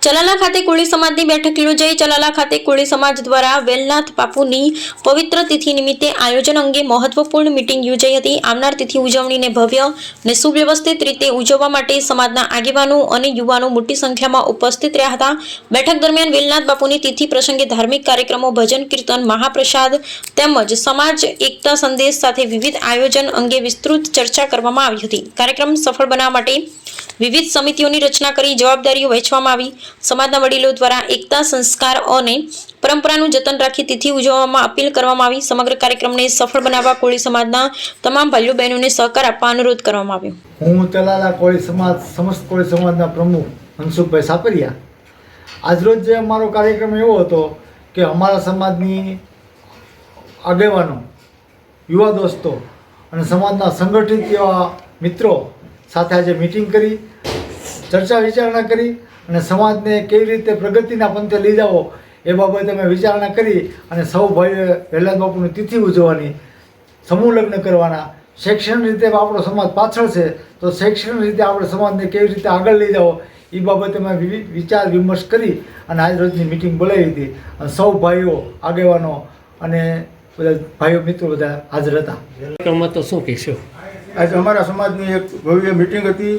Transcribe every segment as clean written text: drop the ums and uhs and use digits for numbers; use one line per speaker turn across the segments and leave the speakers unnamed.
ચલાલા ખાતે કોળી સમાજની બેઠક યોજાઈ। ચલાલા ખાતે કોળી સમાજ દ્વારા વેલનાથ બાપુની પવિત્ર તિથિ નિમિત્તે આયોજન અંગે મહત્વપૂર્ણ મીટિંગ યોજાઈ હતી। આવનાર તિથિ ઉજવણીને ભવ્ય અને સુવ્યવસ્થિત રીતે ઉજવવા માટે સમાજના આગેવાનો અને યુવાનો મોટી સંખ્યામાં ઉપસ્થિત રહ્યા હતા। બેઠક દરમિયાન વેલનાથ બાપુની તિથિ પ્રસંગે ધાર્મિક કાર્યક્રમો, ભજન કીર્તન, મહાપ્રસાદ તેમજ સમાજ એકતા સંદેશ સાથે વિવિધ આયોજન અંગે વિસ્તૃત ચર્ચા કરવામાં આવી હતી। કાર્યક્રમ સફળ બનાવવા માટે વિવિધ સમિતિઓની રચના કરી જવાબદારીઓ વહેંચવામાં આવી। સમાજના વડીલો દ્વારા એકતા, સંસ્કાર અને પરંપરાનું જતન રાખી તિથિ ઉજવવામાં અપીલ કરવામાં આવી। સમગ્ર કાર્યક્રમને સફળ બનાવવા કોળી સમાજના તમામ ભાઈઓ બહેનોને સહકાર આપવા અનુરોધ કરવામાં આવ્યો।
હું ચલાલા કોળી સમાજ સમસ્ત કોળી સમાજના પ્રમુખ મનસુખભાઈ સાપરિયા। આજરોજ જે અમારો કાર્યક્રમ એવો હતો કે અમારા સમાજની આગેવાનો, યુવા દોસ્તો અને સમાજના સંગઠિત એવા મિત્રો સાથે આજે મીટિંગ કરી, ચર્ચા વિચારણા કરી અને સમાજને કેવી રીતે પ્રગતિના પંથે લઈ જાવો એ બાબતે અમે વિચારણા કરી અને સૌ ભાઈઓએ વેલનાથ બાપુની તિથિ ઉજવવાની, સમૂહ લગ્ન કરવાના, શૈક્ષણિક રીતે આપણો સમાજ પાછળ છે તો શૈક્ષણિક રીતે આપણે સમાજને કેવી રીતે આગળ લઈ જાવો એ બાબતે અમે વિચાર વિમર્શ કરી અને આજ રોજની મિટિંગ બોલાવી હતી અને સૌ ભાઈઓ, આગેવાનો અને બધા ભાઈઓ મિત્રો બધા હાજર હતા।
કાર્યક્રમમાં તો શું કહેશો?
આજે અમારા સમાજની એક ભવ્ય મિટિંગ હતી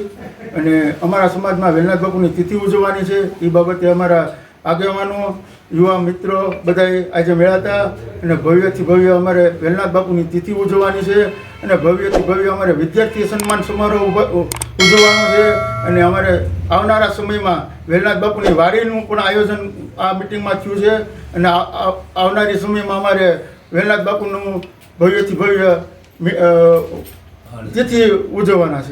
અને અમારા સમાજમાં વેલનાથ બાપુની તિથિ ઉજવવાની છે એ બાબતે અમારા આગેવાનો, યુવા મિત્રો બધાએ આજે મળ્યા અને ભવ્યથી ભવ્ય અમારે વેલનાથ બાપુની તિથિ ઉજવવાની છે અને ભવ્યથી ભવ્ય અમારે વિદ્યાર્થી સન્માન સમારોહ ઉજવવાનો છે અને અમારે આવનારા સમયમાં વેલનાથ બાપુની વારીનું પણ આયોજન આ મિટિંગમાં થયું છે અને આવનારી સમયમાં અમારે વેલનાથ બાપુનું ભવ્યથી ભવ્ય તિથિ ઉજવવાના છે।